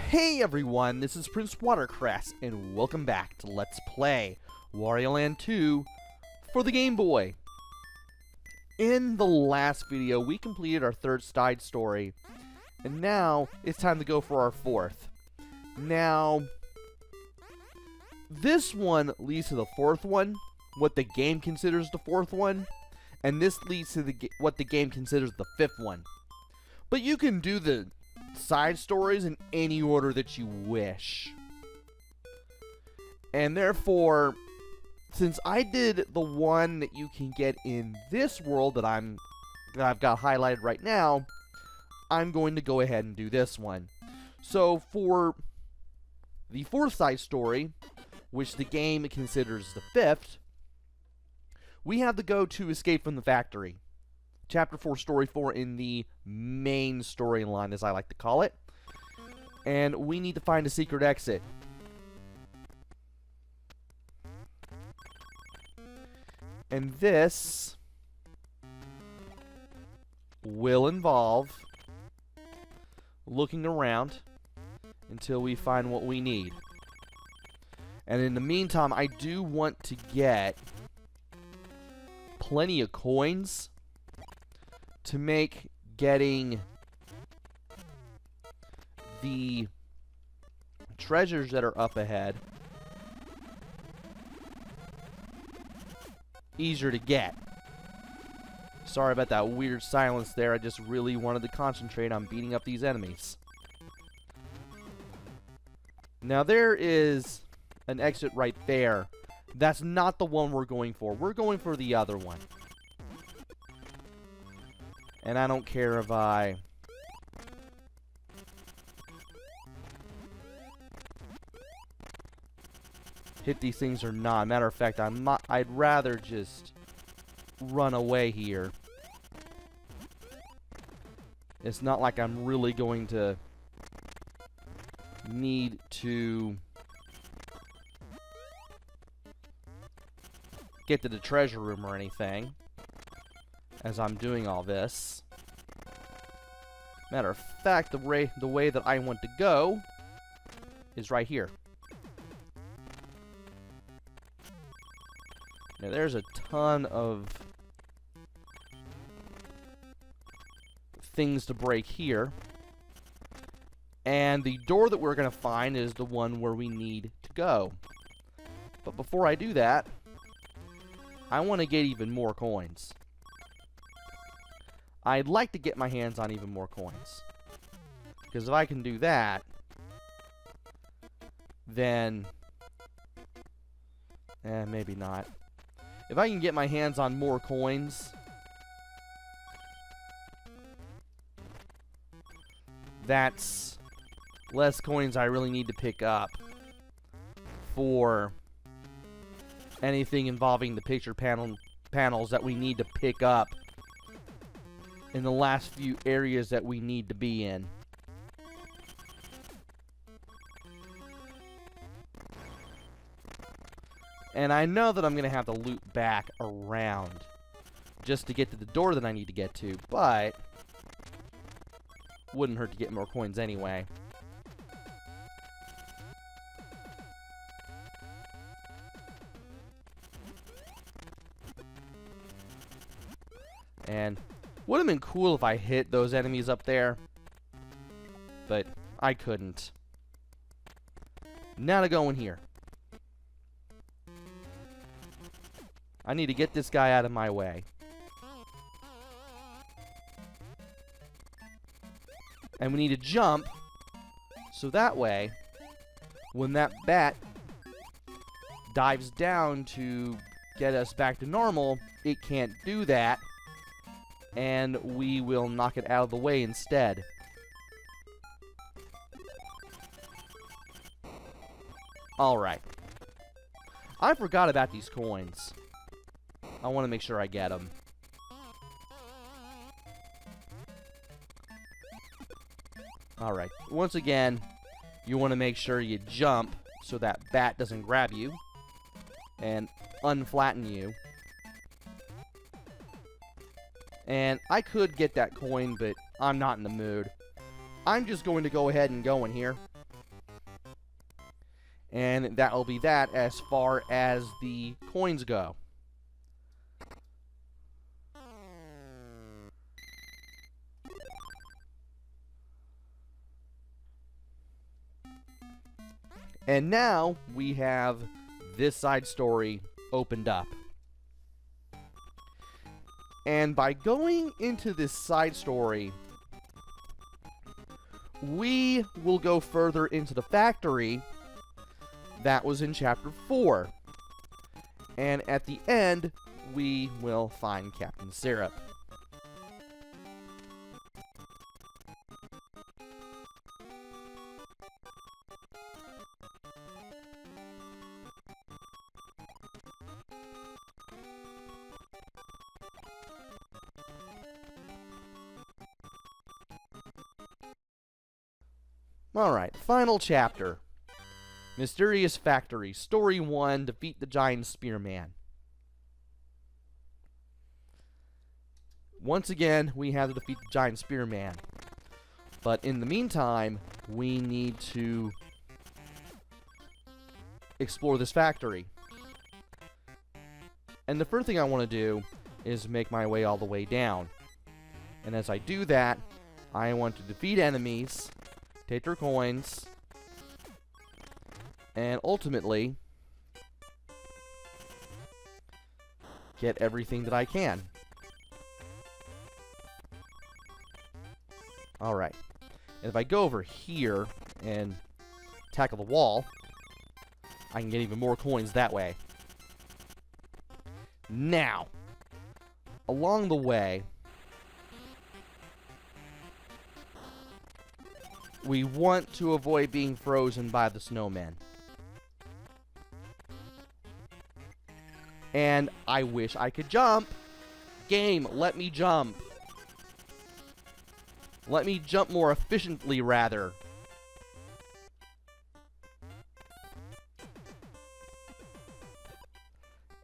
Hey everyone, this is PrinceWatercress, and welcome back to Let's Play Wario Land 2 for the Game Boy. In the last video, we completed our third side story, and now it's time to go for our fourth. Now, this one leads to the fourth one, what the game considers the fourth one, and this leads to what the game considers the fifth one. But you can do the side stories in any order that you wish. And therefore, since I did the one that you can get in this world that I've got highlighted right now, I'm going to go ahead and do this one. So for the fourth side story, which the game considers the fifth, we have to go to Escape from the Factory. Chapter 4, Story 4 in the main storyline, as I like to call it. And we need to find a secret exit. And this will involve looking around until we find what we need. And in the meantime, I do want to get plenty of coins to make getting the treasures that are up ahead easier to get. Sorry about that weird silence there. I just really wanted to concentrate on beating up these enemies. Now there is an exit right there. That's not the one we're going for. We're going for the other one. And I don't care if I hit these things or not. Matter of fact, I'd rather just run away here. It's not like I'm really going to need to get to the treasure room or anything as I'm doing all this. Matter of fact, the way that I want to go is right here. Now there's a ton of things to break here. And the door that we're going to find is the one where we need to go. But before I do that, I want to get even more coins. I'd like to get my hands on even more coins. Because if I can do that, then maybe not. If I can get my hands on more coins, that's less coins I really need to pick up for anything involving the picture panels that we need to pick up in the last few areas that we need to be in. And I know that I'm going to have to loop back around just to get to the door that I need to get to, but wouldn't hurt to get more coins anyway. And would have been cool if I hit those enemies up there, but I couldn't. Now to go in here. I need to get this guy out of my way. And we need to jump, so that way, when that bat dives down to get us back to normal, it can't do that. And we will knock it out of the way instead. Alright. I forgot about these coins. I want to make sure I get them. Alright. Once again, you want to make sure you jump so that bat doesn't grab you and unflatten you. And I could get that coin, but I'm not in the mood. I'm just going to go ahead and go in here And that will be that as far as the coins go. And now we have this side story opened up. And by going into this side story, we will go further into the factory that was in Chapter 4. And at the end, we will find Captain Syrup. Alright, final chapter. Mysterious Factory, Story 1, Defeat the Giant Spearman. Once again, we have to defeat the Giant Spearman. But in the meantime, we need to explore this factory. And the first thing I want to do is make my way all the way down. And as I do that, I want to defeat enemies, take their coins, and ultimately get everything that I can. Alright. And if I go over here and tackle the wall, I can get even more coins that way. Now, along the way, we want to avoid being frozen by the snowmen. And I wish I could jump. Game, let me jump. Let me jump more efficiently, rather.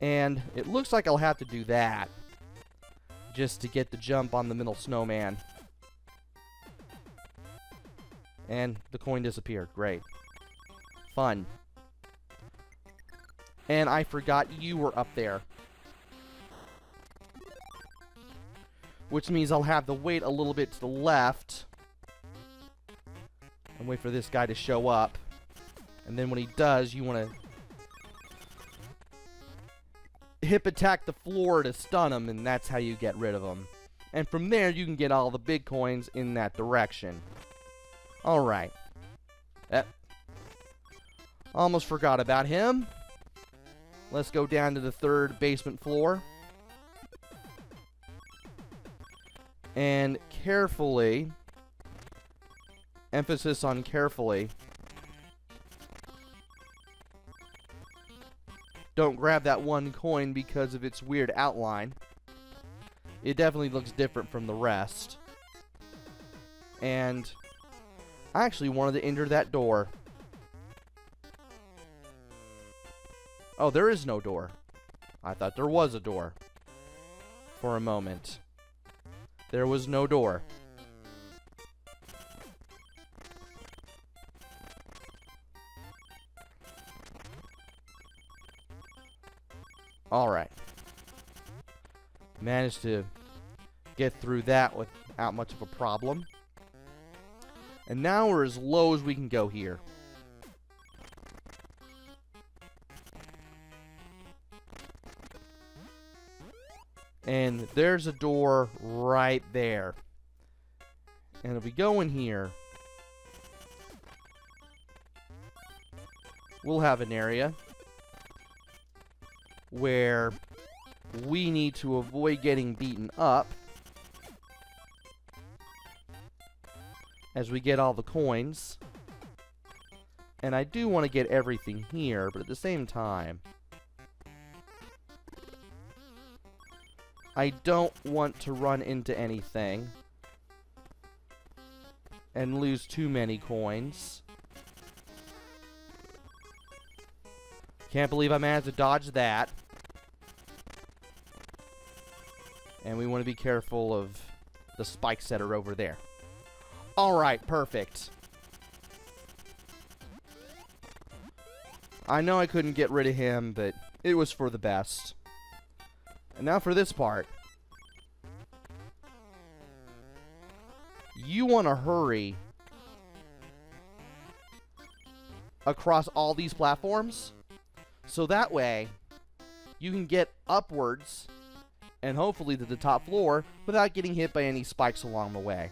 And it looks like I'll have to do that just to get the jump on the middle snowman. And the coin disappeared. Great. Fun. And I forgot you were up there. Which means I'll have to wait a little bit to the left and wait for this guy to show up. And then when he does, you want to hip attack the floor to stun him, and that's how you get rid of him. And from there, you can get all the big coins in that direction. Alright. Almost forgot about him. Let's go down to the third basement floor. And carefully, emphasis on carefully, don't grab that one coin because of its weird outline. It definitely looks different from the rest. And I actually wanted to enter that door. Oh, there is no door. I thought there was a door. For a moment. There was no door. Alright. Managed to get through that without much of a problem. And now we're as low as we can go here. And there's a door right there. And if we go in here, we'll have an area where we need to avoid getting beaten up as we get all the coins. And I do want to get everything here, but at the same time, I don't want to run into anything and lose too many coins. Can't believe I managed to dodge that. And we want to be careful of the spikes that are over there. Alright, perfect. I know I couldn't get rid of him, but it was for the best. And now for this part. You want to hurry across all these platforms, so that way you can get upwards and hopefully to the top floor without getting hit by any spikes along the way.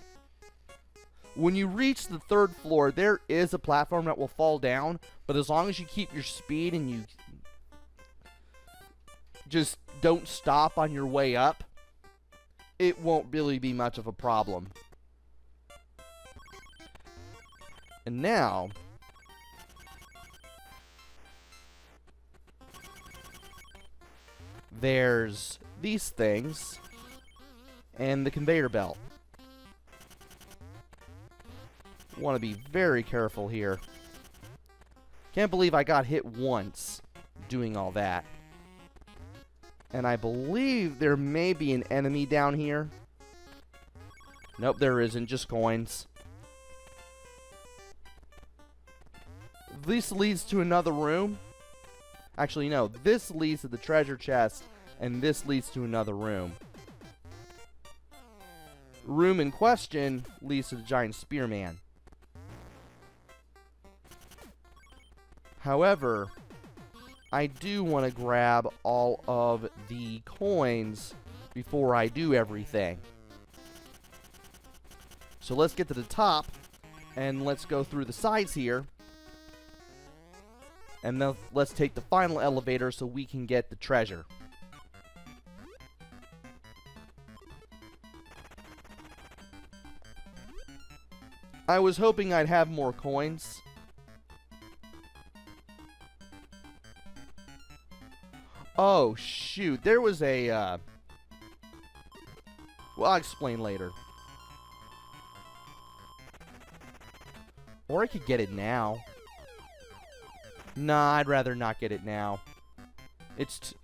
When you reach the 3rd floor, there is a platform that will fall down, but as long as you keep your speed and you just don't stop on your way up, it won't really be much of a problem. And now, there's these things and the conveyor belt. Want to be very careful here. Can't believe I got hit once doing all that. And I believe there may be an enemy down here. Nope, there isn't. Just coins. This leads to another room. Actually, no. This leads to the treasure chest, and this leads to another room. Room in question leads to the giant spearman. However, I do want to grab all of the coins before I do everything. So let's get to the top, and let's go through the sides here. And then let's take the final elevator so we can get the treasure. I was hoping I'd have more coins. Oh, shoot. There was a, well, I'll explain later. Or I could get it now. Nah, I'd rather not get it now. It's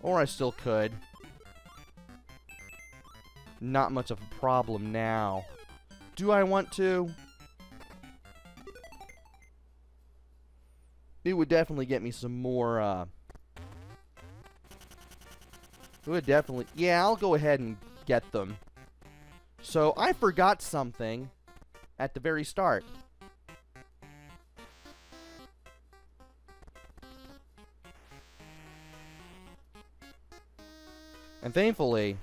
or I still could. Not much of a problem now. Do I want to? It would definitely get me some more, it would definitely... Yeah, I'll go ahead and get them. So, I forgot something at the very start. And thankfully,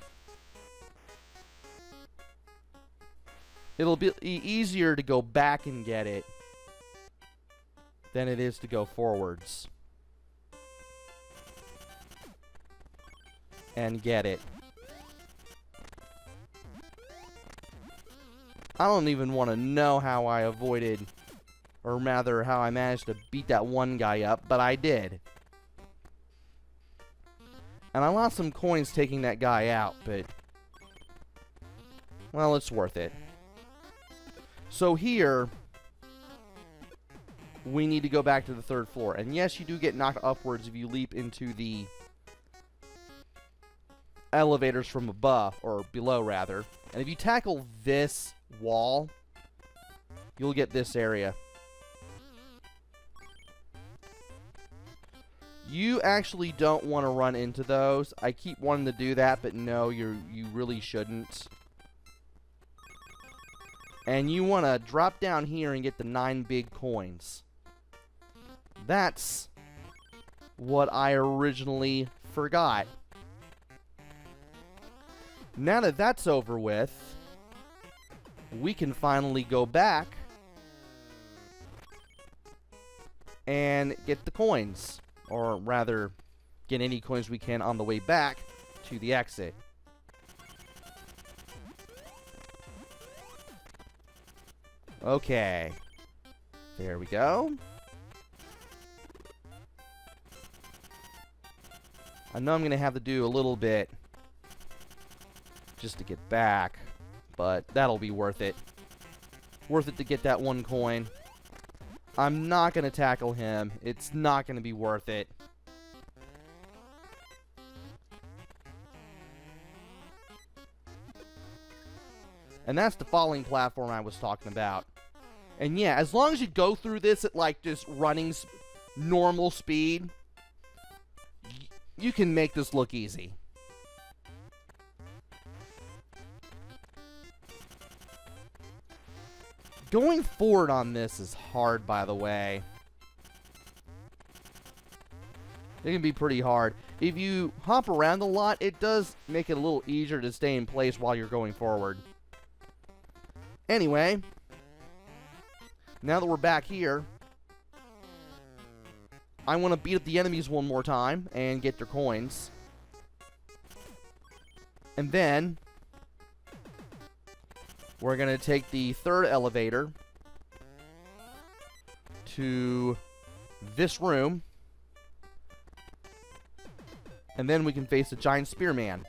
it'll be easier to go back and get it than it is to go forwards and get it. I don't even want to know how I avoided, or rather how I managed to beat that one guy up, but I did. And I lost some coins taking that guy out, but well, it's worth it. So here, we need to go back to the 3rd floor. And yes, you do get knocked upwards if you leap into the elevators from above, or below rather. And if you tackle this wall, you'll get this area. You actually don't want to run into those. I keep wanting to do that, but no, you really shouldn't. And you want to drop down here and get the 9 big coins. That's what I originally forgot. Now that that's over with, we can finally go back and get the coins. Or rather, get any coins we can on the way back to the exit. Okay. There we go. I know I'm going to have to do a little bit just to get back, but that'll be worth it. Worth it to get that 1 coin. I'm not going to tackle him. It's not going to be worth it. And that's the falling platform I was talking about. And yeah, as long as you go through this at like just running normal speed, you can make this look easy. Going forward on this is hard, by the way. It can be pretty hard. If you hop around a lot, it does make it a little easier to stay in place while you're going forward. Anyway, now that we're back here, I want to beat up the enemies one more time and get their coins. And then we're going to take the third elevator to this room. And then we can face the giant spearman.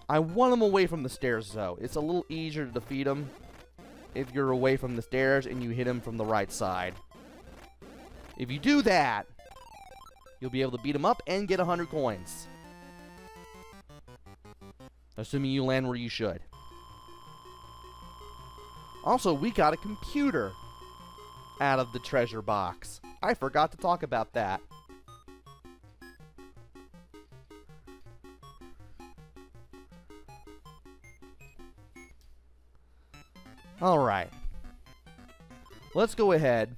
I want him away from the stairs, though. It's a little easier to defeat him if you're away from the stairs and you hit him from the right side. If you do that, you'll be able to beat him up and get 100 coins. Assuming you land where you should. Also, we got a computer out of the treasure box. I forgot to talk about that. Alright. Let's go ahead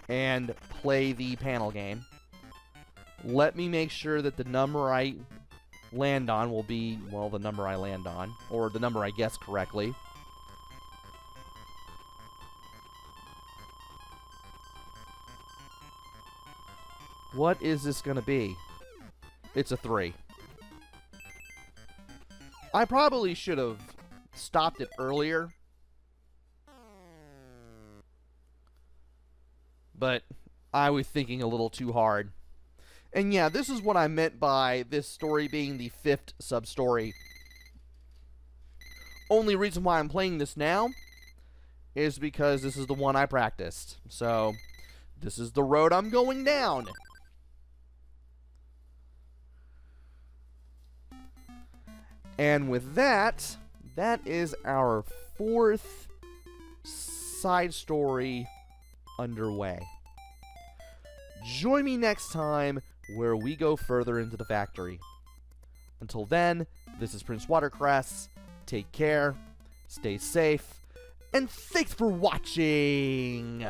and play the panel game. Let me make sure that the number I land on will be, well, the number I land on. Or the number I guess correctly. What is this going to be? It's a 3. I probably should have stopped it earlier. But I was thinking a little too hard. And yeah, this is what I meant by this story being the 5th sub-story. Only reason why I'm playing this now is because this is the one I practiced. So, this is the road I'm going down. And with that, that is our 4th side story underway. Join me next time where we go further into the factory. Until then, this is PrinceWatercress. Take care, stay safe, and thanks for watching!